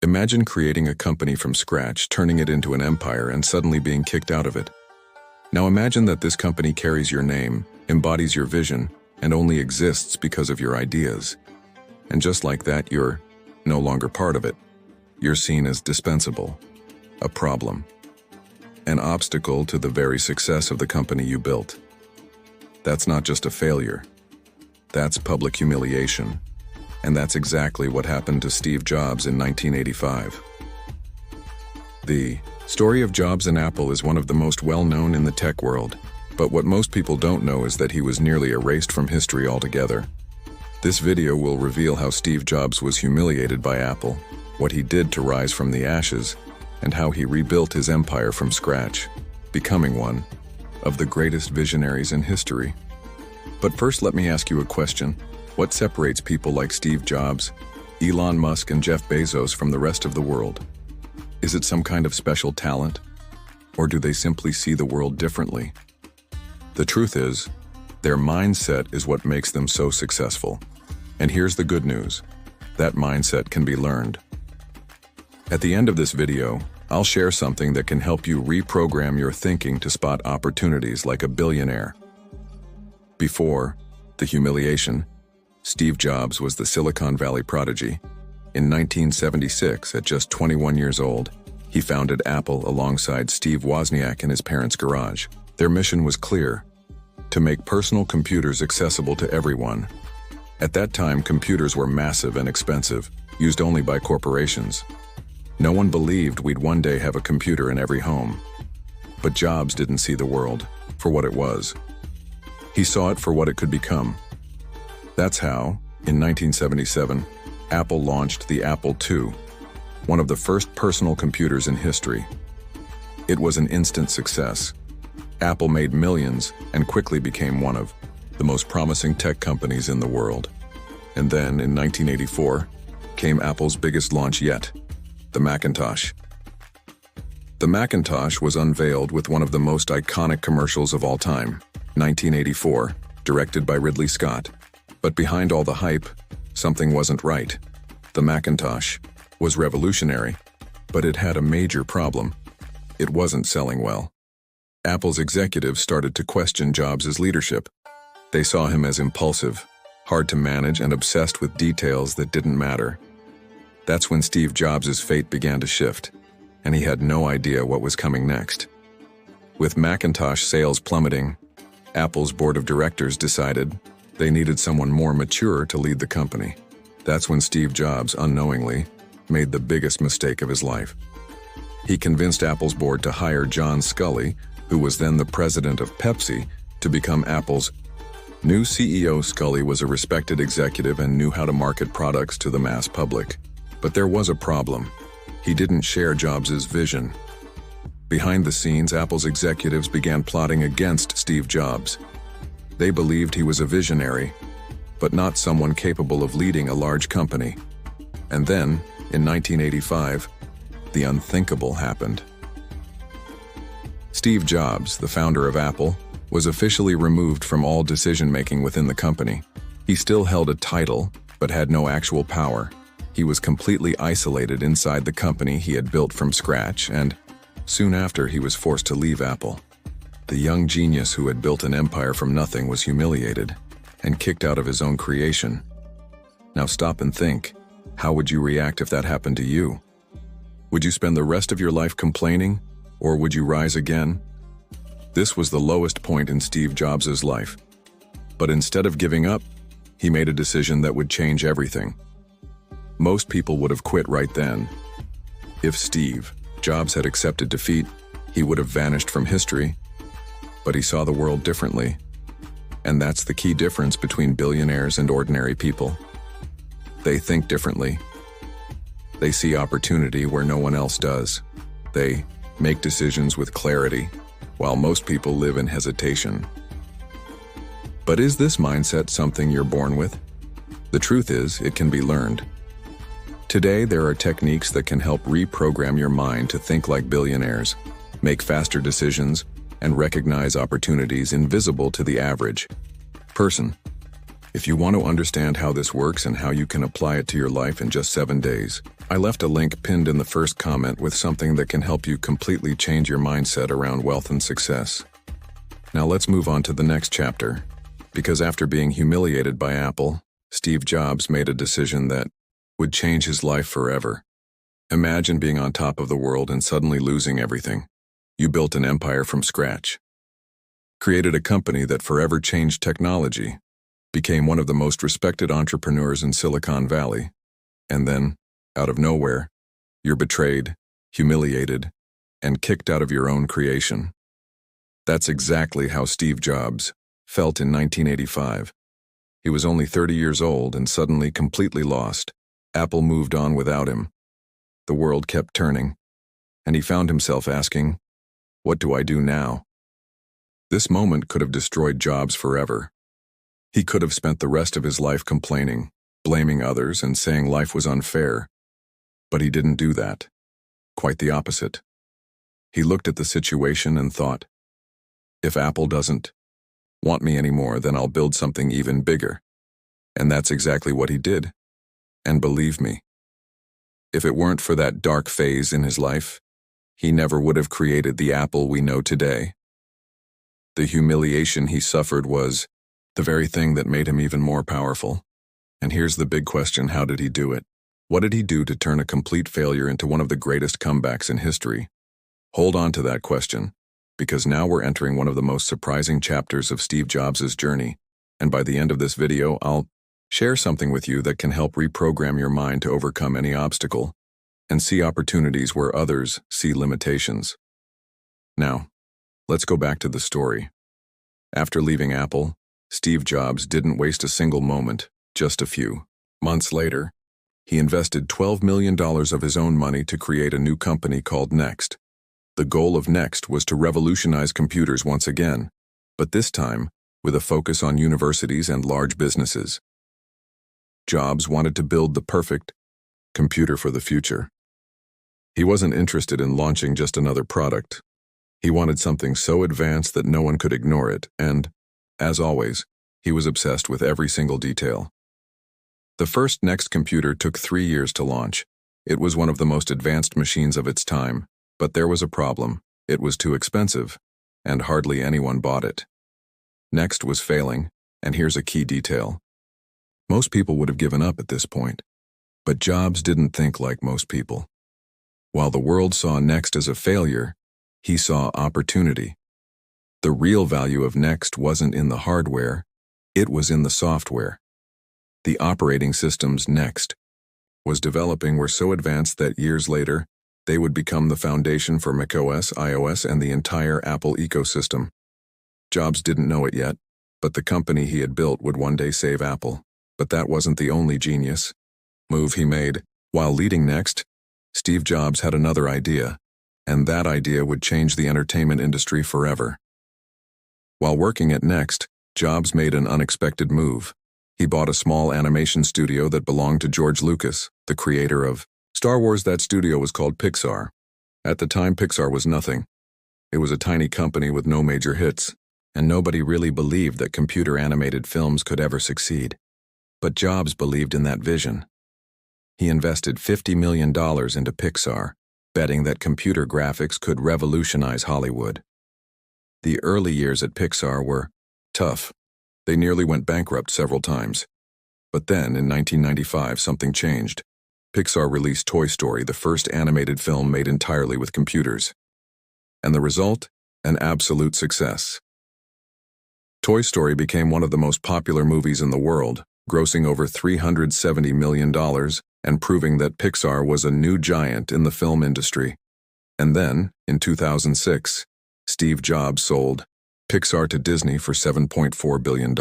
Imagine creating a company from scratch, turning it into an empire, and suddenly being kicked out of it. Now imagine that this company carries your name, embodies your vision, and only exists because of your ideas. And just like that, you're no longer part of it. You're seen as dispensable, a problem, an obstacle to the very success of the company you built. That's not just a failure. That's public humiliation. And that's exactly what happened to Steve Jobs in 1985. The story of Jobs and Apple is one of the most well-known in the tech world, but what most people don't know is that he was nearly erased from history altogether. This video will reveal how Steve Jobs was humiliated by Apple, what he did to rise from the ashes, and how he rebuilt his empire from scratch, becoming one of the greatest visionaries in history. But first, let me ask you a question. What separates people like Steve Jobs, Elon Musk, and Jeff Bezos from the rest of the world? Is it some kind of special talent? Or do they simply see the world differently? The truth is, their mindset is what makes them so successful. And here's the good news. That mindset can be learned. At the end of this video, I'll share something that can help you reprogram your thinking to spot opportunities like a billionaire. Before the humiliation, Steve Jobs was the Silicon Valley prodigy. In 1976, at just 21 years old, he founded Apple alongside Steve Wozniak in his parents' garage. Their mission was clear: to make personal computers accessible to everyone. At that time, computers were massive and expensive, used only by corporations. No one believed we'd one day have a computer in every home. But Jobs didn't see the world for what it was. He saw it for what it could become. That's how, in 1977, Apple launched the Apple II, one of the first personal computers in history. It was an instant success. Apple made millions and quickly became one of the most promising tech companies in the world. And then, in 1984, came Apple's biggest launch yet, the Macintosh. The Macintosh was unveiled with one of the most iconic commercials of all time, 1984, directed by Ridley Scott. But behind all the hype, something wasn't right. The Macintosh was revolutionary, but it had a major problem. It wasn't selling well. Apple's executives started to question Jobs' leadership. They saw him as impulsive, hard to manage, and obsessed with details that didn't matter. That's when Steve Jobs' fate began to shift, and he had no idea what was coming next. With Macintosh sales plummeting, Apple's board of directors decided they needed someone more mature to lead the company. That's when Steve Jobs, unknowingly, made the biggest mistake of his life. He convinced Apple's board to hire John Sculley, who was then the president of Pepsi, to become Apple's new CEO. Sculley was a respected executive and knew how to market products to the mass public. But there was a problem. He didn't share Jobs' vision. Behind the scenes, Apple's executives began plotting against Steve Jobs. They believed he was a visionary, but not someone capable of leading a large company. And then, in 1985, the unthinkable happened. Steve Jobs, the founder of Apple, was officially removed from all decision-making within the company. He still held a title, but had no actual power. He was completely isolated inside the company he had built from scratch, and soon after, he was forced to leave Apple. The young genius who had built an empire from nothing was humiliated and kicked out of his own creation. Now stop and think. How would you react if that happened to you? Would you spend the rest of your life complaining, or would you rise again? This was the lowest point in Steve Jobs' life. But instead of giving up, he made a decision that would change everything. Most people would have quit right then. If Steve Jobs had accepted defeat, he would have vanished from history. But he saw the world differently. And that's the key difference between billionaires and ordinary people. They think differently. They see opportunity where no one else does. They make decisions with clarity, while most people live in hesitation. But is this mindset something you're born with? The truth is, it can be learned. Today, there are techniques that can help reprogram your mind to think like billionaires, make faster decisions, and recognize opportunities invisible to the average person. If you want to understand how this works and how you can apply it to your life in just 7 days, I left a link pinned in the first comment with something that can help you completely change your mindset around wealth and success. Now let's move on to the next chapter, because after being humiliated by Apple, Steve Jobs made a decision that would change his life forever. Imagine being on top of the world and suddenly losing everything. You built an empire from scratch, created a company that forever changed technology, became one of the most respected entrepreneurs in Silicon Valley, and then, out of nowhere, you're betrayed, humiliated, and kicked out of your own creation. That's exactly how Steve Jobs felt in 1985. He was only 30 years old and suddenly completely lost. Apple moved on without him. The world kept turning, and he found himself asking, "What do I do now?" This moment could have destroyed Jobs forever. He could have spent the rest of his life complaining, blaming others, and saying life was unfair. But he didn't do that. Quite the opposite. He looked at the situation and thought, if Apple doesn't want me anymore, then I'll build something even bigger. And that's exactly what he did. And believe me, if it weren't for that dark phase in his life, he never would have created the Apple we know today. The humiliation he suffered was the very thing that made him even more powerful. And here's the big question: how did he do it? What did he do to turn a complete failure into one of the greatest comebacks in history? Hold on to that question, because now we're entering one of the most surprising chapters of Steve Jobs' journey, and by the end of this video, I'll share something with you that can help reprogram your mind to overcome any obstacle and see opportunities where others see limitations. Now, let's go back to the story. After leaving Apple, Steve Jobs didn't waste a single moment, just a few. Months later, he invested $12 million of his own money to create a new company called Next. The goal of Next was to revolutionize computers once again, but this time with a focus on universities and large businesses. Jobs wanted to build the perfect computer for the future. He wasn't interested in launching just another product. He wanted something so advanced that no one could ignore it, and, as always, he was obsessed with every single detail. The first Next computer took 3 years to launch. It was one of the most advanced machines of its time, but there was a problem. It was too expensive, and hardly anyone bought it. Next was failing, and here's a key detail. Most people would have given up at this point, but Jobs didn't think like most people. While the world saw Next as a failure, he saw opportunity. The real value of Next wasn't in the hardware, it was in the software. The operating systems Next was developing were so advanced that years later, they would become the foundation for macOS, iOS, and the entire Apple ecosystem. Jobs didn't know it yet, but the company he had built would one day save Apple. But that wasn't the only genius move he made. While leading Next, Steve Jobs had another idea, and that idea would change the entertainment industry forever. While working at Next, Jobs made an unexpected move. He bought a small animation studio that belonged to George Lucas, the creator of Star Wars. That studio was called Pixar. At the time, Pixar was nothing. It was a tiny company with no major hits, and nobody really believed that computer-animated films could ever succeed. But Jobs believed in that vision. He invested $50 million into Pixar, betting that computer graphics could revolutionize Hollywood. The early years at Pixar were tough. They nearly went bankrupt several times. But then, in 1995, something changed. Pixar released Toy Story, the first animated film made entirely with computers. And the result? An absolute success. Toy Story became one of the most popular movies in the world, grossing over $370 million and proving that Pixar was a new giant in the film industry. And then, in 2006, Steve Jobs sold Pixar to Disney for $7.4 billion.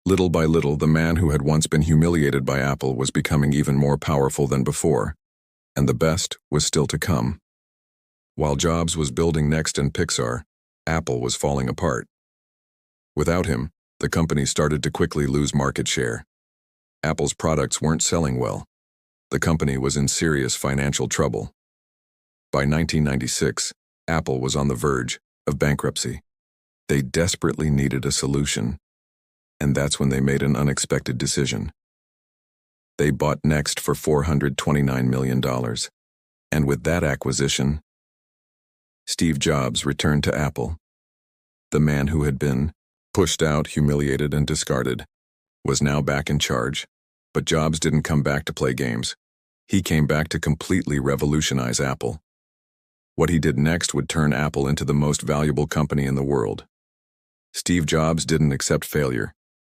Little by little, the man who had once been humiliated by Apple was becoming even more powerful than before, and the best was still to come. While Jobs was building Next and Pixar, Apple was falling apart. Without him, the company started to quickly lose market share. Apple's products weren't selling well. The company was in serious financial trouble. By 1996, Apple was on the verge of bankruptcy. They desperately needed a solution. And that's when they made an unexpected decision. They bought Next for $429 million. And with that acquisition, Steve Jobs returned to Apple. The man who had been pushed out, humiliated, and discarded was now back in charge. But Jobs didn't come back to play games. He came back to completely revolutionize Apple. What he did next would turn Apple into the most valuable company in the world. Steve Jobs didn't accept failure.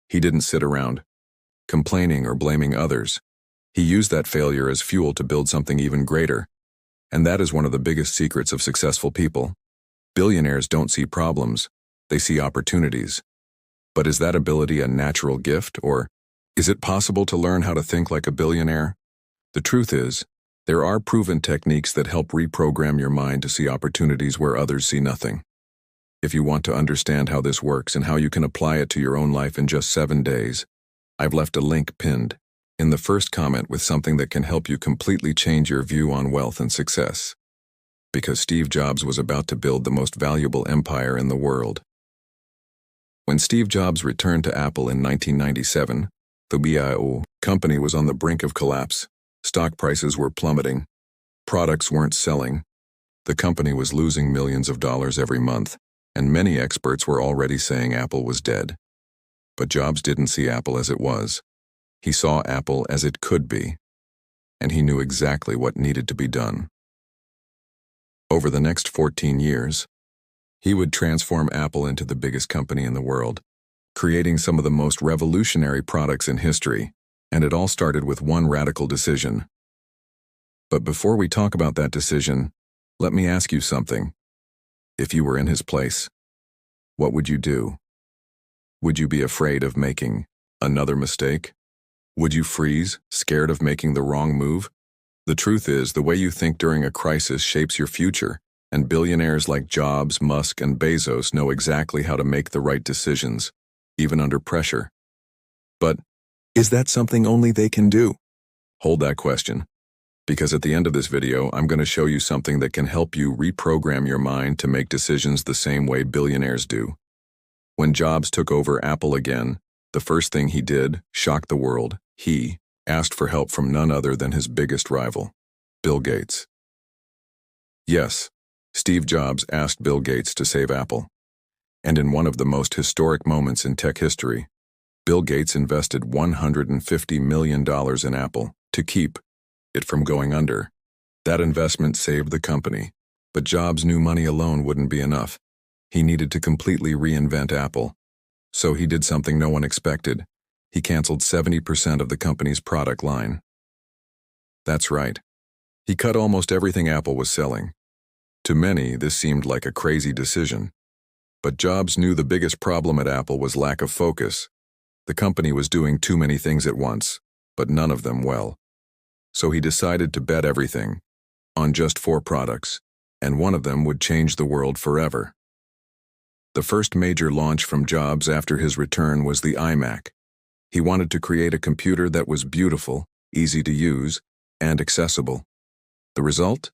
He didn't sit around, complaining or blaming others. He used that failure as fuel to build something even greater. And that is one of the biggest secrets of successful people. Billionaires don't see problems, they see opportunities. But is that ability a natural gift, or is it possible to learn how to think like a billionaire? The truth is, there are proven techniques that help reprogram your mind to see opportunities where others see nothing. If you want to understand how this works and how you can apply it to your own life in just 7 days, I've left a link pinned in the first comment with something that can help you completely change your view on wealth and success. Because Steve Jobs was about to build the most valuable empire in the world. When Steve Jobs returned to Apple in 1997, the company was on the brink of collapse. Stock prices were plummeting. Products weren't selling. The company was losing millions of dollars every month, and many experts were already saying Apple was dead. But Jobs didn't see Apple as it was. He saw Apple as it could be, and he knew exactly what needed to be done. Over the next 14 years, he would transform Apple into the biggest company in the world, creating some of the most revolutionary products in history, and it all started with one radical decision. But before we talk about that decision, let me ask you something. If you were in his place, what would you do? Would you be afraid of making another mistake? Would you freeze, scared of making the wrong move? The truth is, the way you think during a crisis shapes your future, and billionaires like Jobs, Musk, and Bezos know exactly how to make the right decisions, even under pressure. But is that something only they can do? Hold that question, because at the end of this video, I'm going to show you something that can help you reprogram your mind to make decisions the same way billionaires do. When Jobs took over Apple again, the first thing he did shocked the world. He asked for help from none other than his biggest rival, Bill Gates. Yes, Steve Jobs asked Bill Gates to save Apple. And in one of the most historic moments in tech history, Bill Gates invested $150 million in Apple to keep it from going under. That investment saved the company, but Jobs knew money alone wouldn't be enough. He needed to completely reinvent Apple. So he did something no one expected. He canceled 70% of the company's product line. That's right. He cut almost everything Apple was selling. To many, this seemed like a crazy decision. But Jobs knew the biggest problem at Apple was lack of focus. The company was doing too many things at once, but none of them well. So he decided to bet everything on just 4 products, and one of them would change the world forever. The first major launch from Jobs after his return was the iMac. He wanted to create a computer that was beautiful, easy to use, and accessible. The result?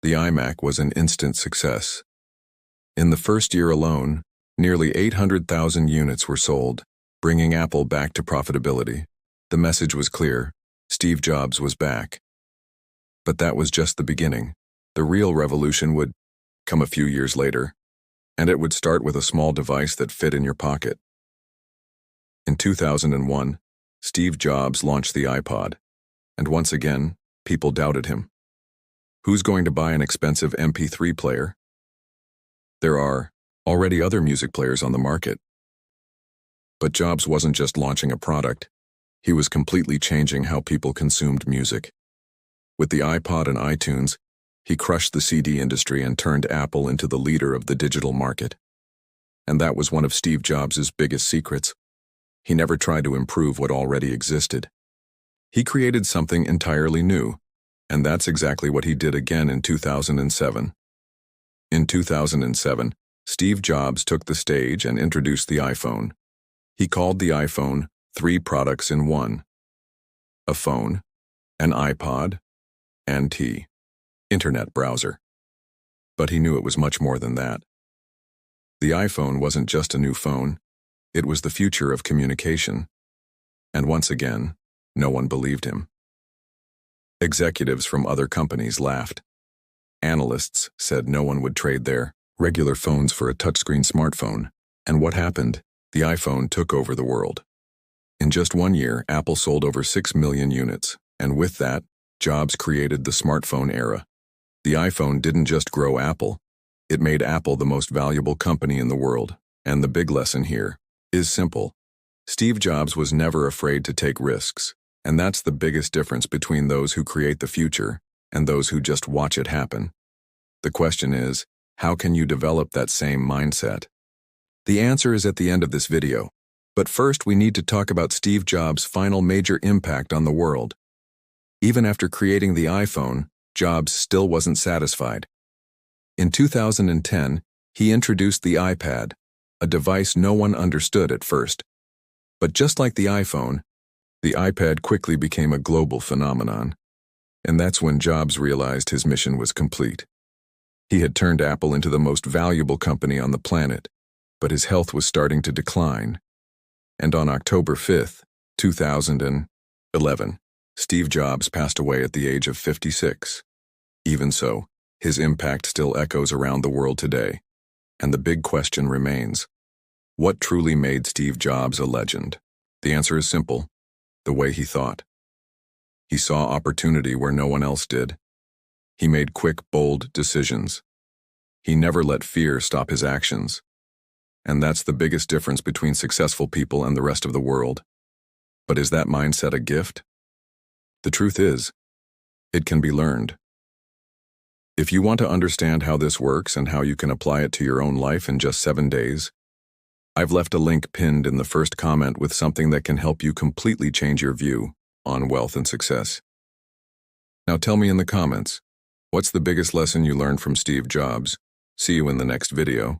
The iMac was an instant success. In the first year alone, nearly 800,000 units were sold, bringing Apple back to profitability. The message was clear: Steve Jobs was back. But that was just the beginning. The real revolution would come a few years later, and it would start with a small device that fit in your pocket. In 2001, Steve Jobs launched the iPod, and once again, people doubted him. Who's going to buy an expensive MP3 player? There are already other music players on the market. But Jobs wasn't just launching a product, he was completely changing how people consumed music. With the iPod and iTunes, he crushed the CD industry and turned Apple into the leader of the digital market. And that was one of Steve Jobs' biggest secrets. He never tried to improve what already existed. He created something entirely new, and that's exactly what he did again in 2007. In 2007, Steve Jobs took the stage and introduced the iPhone. He called the iPhone 3 products in one: a phone, an iPod, and internet browser. But he knew it was much more than that. The iPhone wasn't just a new phone, It was the future of communication. And once again, no one believed him. Executives from other companies laughed. Analysts said no one would trade their regular phones for a touchscreen smartphone. And what happened? The iPhone took over the world. In just 1 year, Apple sold over 6 million units, and with that, Jobs created the smartphone era. The iPhone didn't just grow Apple, it made Apple the most valuable company in the world. And the big lesson here is simple. Steve Jobs was never afraid to take risks, and that's the biggest difference between those who create the future and those who just watch it happen. The question is, how can you develop that same mindset? The answer is at the end of this video. But first, we need to talk about Steve Jobs' final major impact on the world. Even after creating the iPhone, Jobs still wasn't satisfied. In 2010, he introduced the iPad, a device no one understood at first. But just like the iPhone, the iPad quickly became a global phenomenon. And that's when Jobs realized his mission was complete. He had turned Apple into the most valuable company on the planet, but his health was starting to decline. And on October 5, 2011, Steve Jobs passed away at the age of 56. Even so, his impact still echoes around the world today. And the big question remains, what truly made Steve Jobs a legend? The answer is simple: the way he thought. He saw opportunity where no one else did. He made quick, bold decisions. He never let fear stop his actions. And that's the biggest difference between successful people and the rest of the world. But is that mindset a gift? The truth is, it can be learned. If you want to understand how this works and how you can apply it to your own life in just 7 days, I've left a link pinned in the first comment with something that can help you completely change your view on wealth and success. Now tell me in the comments, what's the biggest lesson you learned from Steve Jobs? See you in the next video.